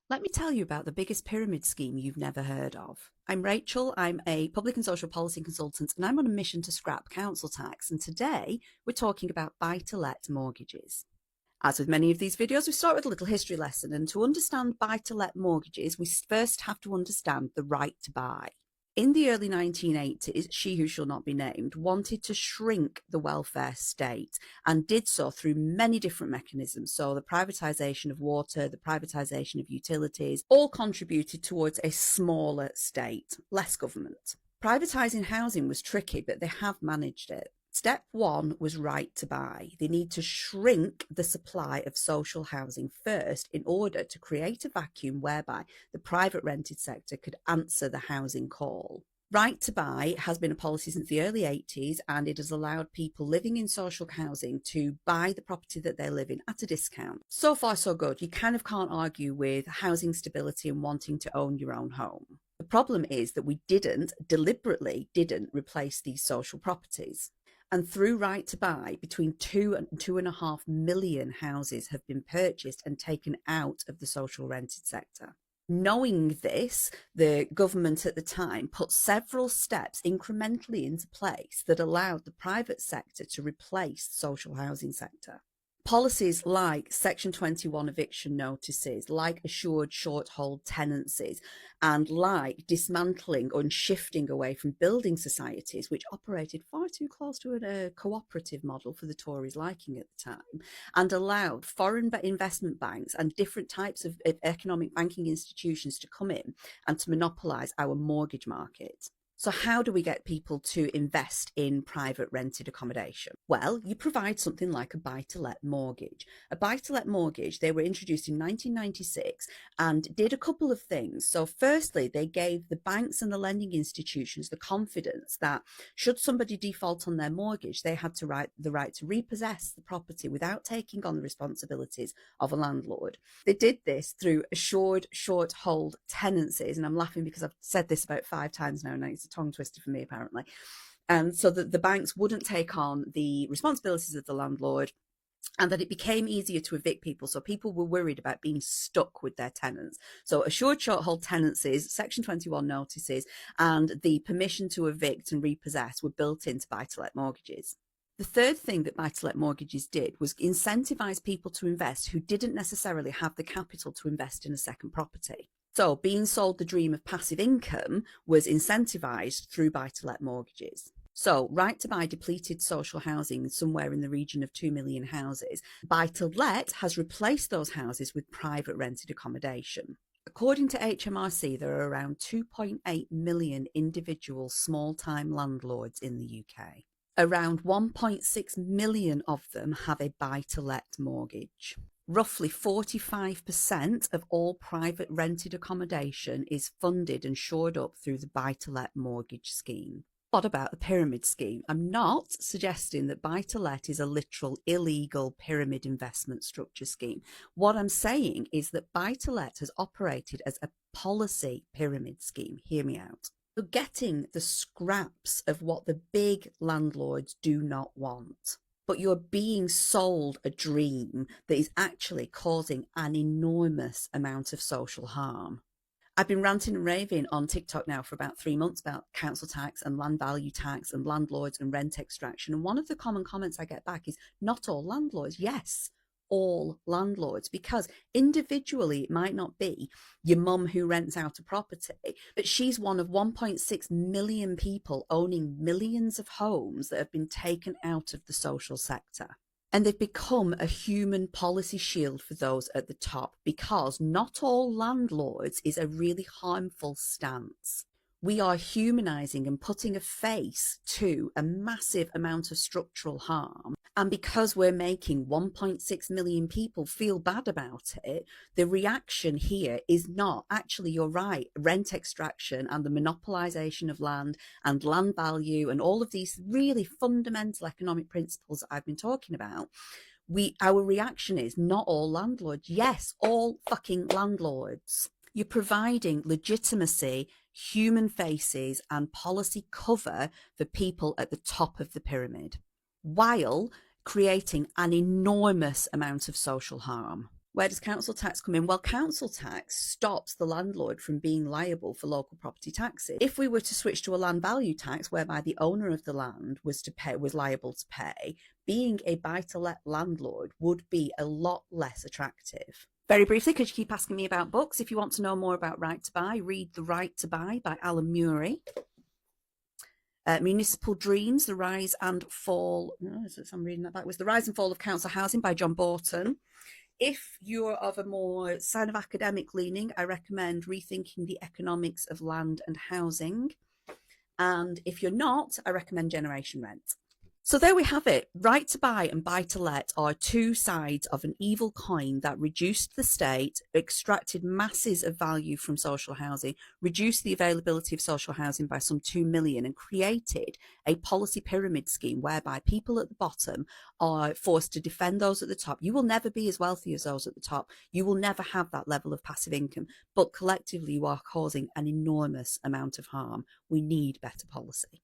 Let me tell you about the biggest pyramid scheme you've never heard of. I'm Rachel, I'm a public and social policy consultant, and I'm on a mission to scrap council tax. And today we're talking about buy-to-let mortgages. As with many of these videos, we start with a little history lesson. And to understand buy-to-let mortgages, we first have to understand the right to buy. In the early 1980s, she who shall not be named wanted to shrink the welfare state and did so through many different mechanisms. So the privatisation of water, the privatisation of utilities, all contributed towards a smaller state, less government. Privatising housing was tricky, but they have managed it. Step one was right to buy. They need to shrink the supply of social housing first in order to create a vacuum whereby the private rented sector could answer the housing call. Right to buy has been a policy since the early 80s, and it has allowed people living in social housing to buy the property that they live in at a discount. So far, so good. You kind of can't argue with housing stability and wanting to own your own home. The problem is that we deliberately didn't replace these social properties. And through right to buy, between 2 and 2.5 million houses have been purchased and taken out of the social rented sector. Knowing this, the government at the time put several steps incrementally into place that allowed the private sector to replace the social housing sector. Policies like Section 21 eviction notices, like assured short hold tenancies, and like dismantling and shifting away from building societies, which operated far too close to a cooperative model for the Tories' liking at the time, and allowed foreign investment banks and different types of economic banking institutions to come in and to monopolise our mortgage market. So how do we get people to invest in private rented accommodation? Well, you provide something like a buy-to-let mortgage. A buy-to-let mortgage, they were introduced in 1996 and did a couple of things. So firstly, they gave the banks and the lending institutions the confidence that should somebody default on their mortgage, they had the right to repossess the property without taking on the responsibilities of a landlord. They did this through assured short hold tenancies. And I'm laughing because I've said this about 5 times now, and it's a tongue twister for me apparently. And so that the banks wouldn't take on the responsibilities of the landlord, and that it became easier to evict people. So people were worried about being stuck with their tenants. So assured short hold tenancies, Section 21 notices, and the permission to evict and repossess were built into buy-to-let mortgages. The third thing that buy-to-let mortgages did was incentivize people to invest who didn't necessarily have the capital to invest in a second property. So being sold the dream of passive income was incentivized through buy-to-let mortgages. So right to buy depleted social housing somewhere in the region of 2 million houses. Buy-to-let has replaced those houses with private rented accommodation. According to HMRC, there are around 2.8 million individual small-time landlords in the UK. Around 1.6 million of them have a buy-to-let mortgage. Roughly 45% of all private rented accommodation is funded and shored up through the buy-to-let mortgage scheme. What about the pyramid scheme? I'm not suggesting that buy-to-let is a literal illegal pyramid investment structure scheme. What I'm saying is that buy-to-let has operated as a policy pyramid scheme. Hear me out. So getting the scraps of what the big landlords do not want, but you're being sold a dream that is actually causing an enormous amount of social harm. I've been ranting and raving on TikTok now for about 3 months about council tax and land value tax and landlords and rent extraction. And one of the common comments I get back is not all landlords. Yes, all landlords, because individually it might not be your mum who rents out a property, but she's one of 1.6 million people owning millions of homes that have been taken out of the social sector. And they've become a human policy shield for those at the top, because not all landlords is a really harmful stance. We are humanizing and putting a face to a massive amount of structural harm. And because we're making 1.6 million people feel bad about it, the reaction here is not, actually, you're right, rent extraction and the monopolization of land and land value and all of these really fundamental economic principles that I've been talking about. Our reaction is not all landlords. Yes, all fucking landlords. You're providing legitimacy, human faces, and policy cover for people at the top of the pyramid, while creating an enormous amount of social harm. Where does council tax come in? Well, council tax stops the landlord from being liable for local property taxes. If we were to switch to a land value tax, whereby the owner of the land was liable to pay, being a buy-to-let landlord would be a lot less attractive. Very briefly, because you keep asking me about books, if you want to know more about Right to Buy, read The Right to Buy by Alan Murray. Municipal Dreams, The Rise and Fall, I'm reading that backwards, The Rise and Fall of Council Housing by John Borton. If you're of a more sign of academic leaning, I recommend Rethinking the Economics of Land and Housing. And if you're not, I recommend Generation Rent. So there we have it. Right to buy and buy to let are two sides of an evil coin that reduced the state, extracted masses of value from social housing, reduced the availability of social housing by some 2 million, and created a policy pyramid scheme whereby people at the bottom are forced to defend those at the top. You will never be as wealthy as those at the top. You will never have that level of passive income, but collectively you are causing an enormous amount of harm. We need better policy.